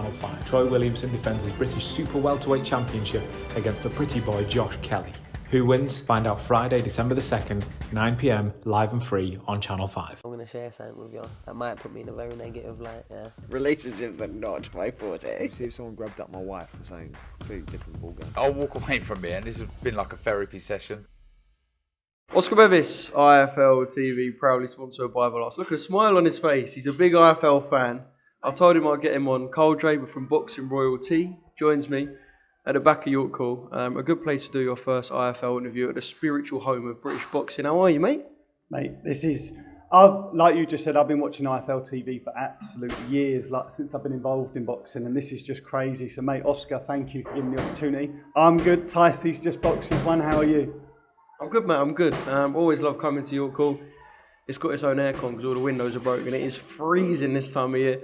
Channel 5. Troy Williamson defends his British Super Welterweight Championship against the pretty boy Josh Kelly. Who wins? Find out Friday, December the 2nd, 9 p.m, live and free on Channel 5. I'm going to share something with you. That might put me in a very negative light, yeah. Relationships are not my forte. See if someone grabbed up my wife or something completely different ballgame. I'll walk away from it, and this has been like a therapy session. Oscar Bevis, IFL TV, proudly sponsored by Everlast. Look at a smile on his face. He's a big IFL fan. I told him I'd get him on. Carl Draper from Boxing Royalty joins me at the back of York Hall. A good place to do your first IFL interview at the spiritual home of British boxing. How are you, mate? Mate, like you just said, I've been watching IFL TV for absolute years, since I've been involved in boxing, and this is just crazy. So, mate, Oscar, thank you for giving me the opportunity. I'm good. Tyce's just boxed his one. How are you? I'm good, mate. I'm good. Always love coming to York Hall. It's got its own aircon because all the windows are broken. It is freezing this time of year.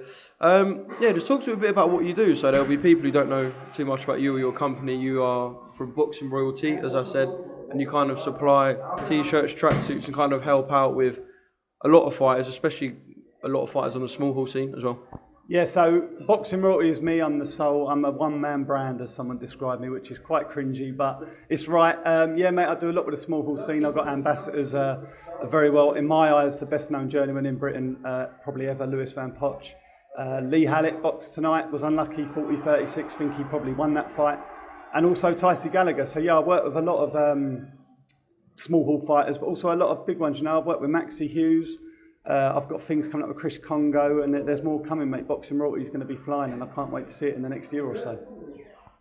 Just talk to me a bit about what you do. So there'll be people who don't know too much about you or your company. You are from Boxing Royalty, as I said, and you kind of supply T-shirts, tracksuits, and kind of help out with a lot of fighters, especially a lot of fighters on the small hall scene as well. Yeah, so Boxing Royalty is me. I'm a one-man brand, as someone described me, which is quite cringy, but it's right. Mate, I do a lot with the small hall scene. I've got ambassadors, very well, in my eyes, the best-known journeyman in Britain, probably ever, Lewis Van Poch. Lee Hallett boxed tonight, was unlucky, 40-36, think he probably won that fight. And also Tyce Gallagher. So, yeah, I work with a lot of small hall fighters, but also a lot of big ones. You know, I've worked with Maxie Hughes. I've got things coming up with Chris Congo, and there's more coming, mate. Boxing Royalty is going to be flying, and I can't wait to see it in the next year or so.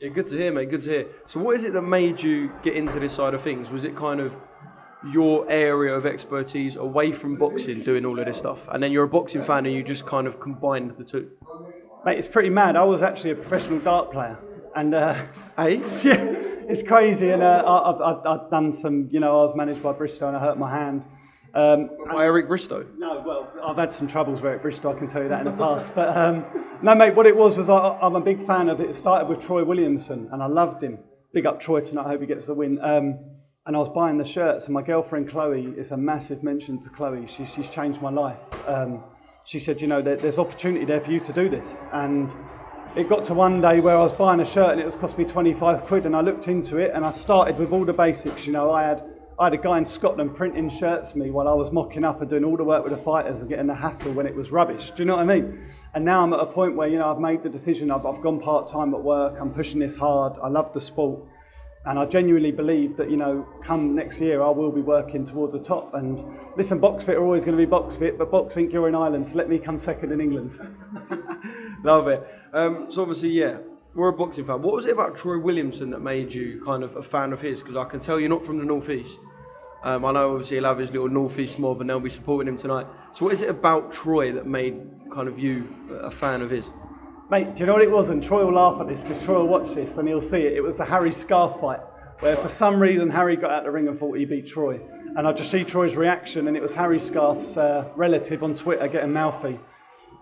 Yeah, good to hear, mate. Good to hear. So what is it that made you get into this side of things? Was it kind of your area of expertise away from boxing, doing all of this stuff, and then you're a boxing fan and you just kind of combined the two? Mate, it's pretty mad. I was actually a professional dart player. And it's crazy. And I've done some, I was managed by Bristow and I hurt my hand. By Eric Bristow? No, well, I've had some troubles with Eric Bristow, I can tell you that in the past. But no, mate, what it was I'm a big fan of it. It started with Troy Williamson, and I loved him. Big up Troy tonight, I hope he gets the win. And I was buying the shirts, and my girlfriend Chloe, it's a massive mention to Chloe, she's changed my life. She said, there's opportunity there for you to do this. And it got to one day where I was buying a shirt and it was cost me 25 quid, and I looked into it and I started with all the basics. I had a guy in Scotland printing shirts for me while I was mocking up and doing all the work with the fighters and getting the hassle when it was rubbish. Do you know what I mean? And now I'm at a point where, I've made the decision, I've gone part-time at work, I'm pushing this hard, I love the sport. And I genuinely believe that, come next year, I will be working towards the top. And listen, BoxFit are always going to be BoxFit, but Box Inc, you're in Ireland, so let me come second in England. Love it. So obviously, we're a boxing fan. What was it about Troy Williamson that made you kind of a fan of his? Because I can tell you're not from the North East. I know obviously he'll have his little North East mob and they'll be supporting him tonight. So what is it about Troy that made kind of you a fan of his? Mate, do you know what it was? And Troy will laugh at this because Troy will watch this and he'll see it. It was the Harry Scarf fight where for some reason Harry got out the ring and thought he beat Troy. And I just see Troy's reaction, and it was Harry Scarf's relative on Twitter getting mouthy.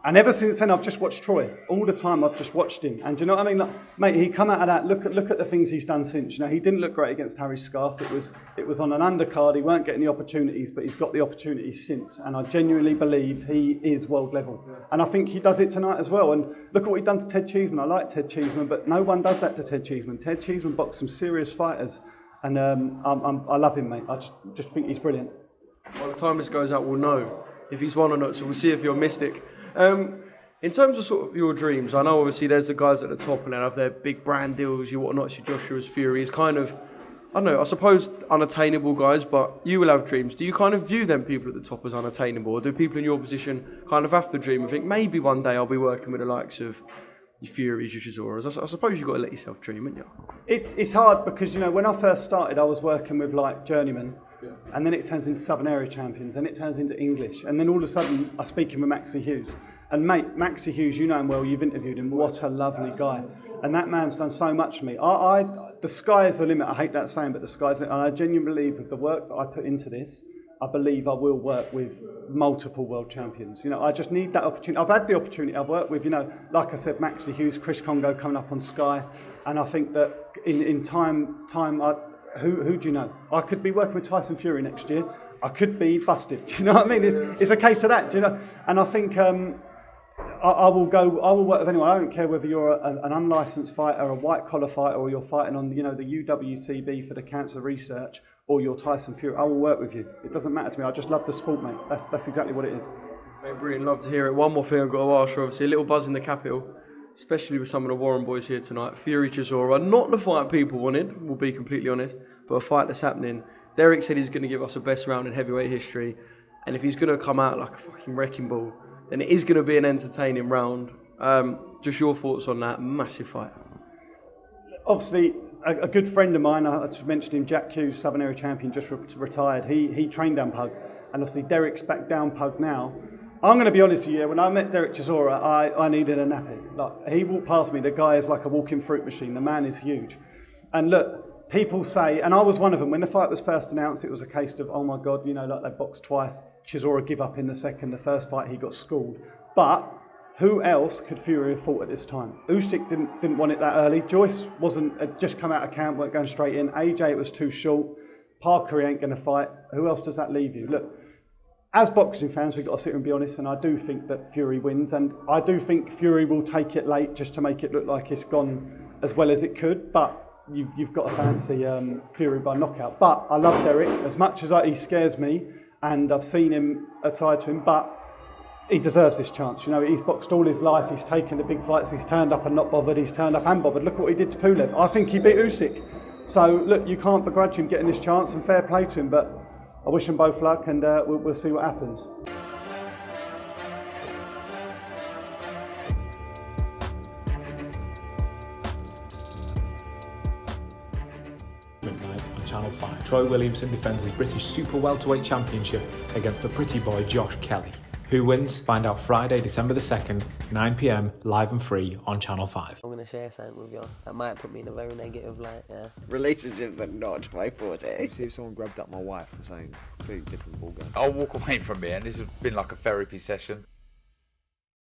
And ever since then, I've just watched Troy. All the time, I've just watched him. And do you know what I mean? Mate, he come out of that, look at the things he's done since. He didn't look great against Harry Scarf. It was on an undercard. He weren't getting the opportunities, but he's got the opportunities since. And I genuinely believe he is world level. And I think he does it tonight as well. And look at what he done to Ted Cheeseman. I like Ted Cheeseman, but no one does that to Ted Cheeseman. Ted Cheeseman boxed some serious fighters. And I love him, mate. I just think he's brilliant. By the time this goes out, we'll know if he's won or not. So we'll see if you're a mystic. In terms of sort of your dreams, I know obviously there's the guys at the top and they have their big brand deals, your whatnot, your Joshua's Fury. Kind of, I don't know, I suppose unattainable guys, but you will have dreams. Do you kind of view them people at the top as unattainable, or do people in your position kind of have to dream and think maybe one day I'll be working with the likes of your Furies, your Chisoras? I suppose you've got to let yourself dream, haven't you? It's hard because, when I first started, I was working with like journeymen. Yeah. And then it turns into Southern Area champions, then it turns into English, and then all of a sudden I'm speaking with Maxie Hughes. And mate, Maxie Hughes, you know him well, you've interviewed him, what a lovely guy. And that man's done so much for me. The sky is the limit, I hate that saying, but the sky's the limit. And I genuinely believe with the work that I put into this, I believe I will work with multiple world champions. I just need that opportunity. I've had the opportunity, I've worked with, like I said, Maxie Hughes, Chris Congo coming up on Sky. And I think that in time, who do you know? I could be working with Tyson Fury next year. I could be busted. Do you know what I mean? It's a case of that. Do you know? And I think I will work with anyone. I don't care whether you're an unlicensed fighter, a white collar fighter, or you're fighting on, the UWCB for the cancer research, or you're Tyson Fury. I will work with you. It doesn't matter to me. I just love the sport, mate. That's exactly what it is. Mate, brilliant. Love to hear it. One more thing I've got to ask you, obviously, a little buzz in the capital, especially with some of the Warren boys here tonight. Fury Chisora, not the fight people wanted, we'll be completely honest, but a fight that's happening. Derek said he's going to give us the best round in heavyweight history, and if he's going to come out like a fucking wrecking ball, then it is going to be an entertaining round. Just your thoughts on that massive fight. Obviously, a good friend of mine, I just mentioned him, Jack Hughes, Southern Area champion, just retired. He trained down Pug, and obviously Derek's back down Pug now. I'm going to be honest with you, when I met Derek Chisora, I needed a nappy. Like, he walked past me, the guy is like a walking fruit machine, the man is huge. And look, people say, and I was one of them, when the fight was first announced, it was a case of, oh my God, like they boxed twice, Chisora give up in the second, the first fight he got schooled. But who else could Fury have fought at this time? Usyk didn't want it that early. Joyce had just come out of camp, weren't going straight in. AJ, it was too short. Parker, he ain't going to fight. Who else does that leave you? Look, as boxing fans, we've got to sit and be honest, and I do think that Fury wins, and I do think Fury will take it late just to make it look like it's gone as well as it could, but you've got to fancy Fury by knockout. But I love Derek, as much as he scares me, and I've seen him aside to him, but he deserves this chance. He's boxed all his life, he's taken the big fights, he's turned up and not bothered, he's turned up and bothered. Look what he did to Pulev. I think he beat Usyk. So, look, you can't begrudge him getting this chance, and fair play to him, but I wish them both luck, and we'll see what happens. Midnight on Channel 5. Troy Williamson defends his British Super Welterweight Championship against the pretty boy Josh Kelly. Who wins? Find out Friday, December the 2nd, 9 p.m, live and free on Channel 5. I'm going to share something with you that might put me in a very negative light, yeah. Relationships are not my forte. See if someone grabbed up my wife or something. Completely different ballgame. I'll walk away from it, and this has been like a therapy session.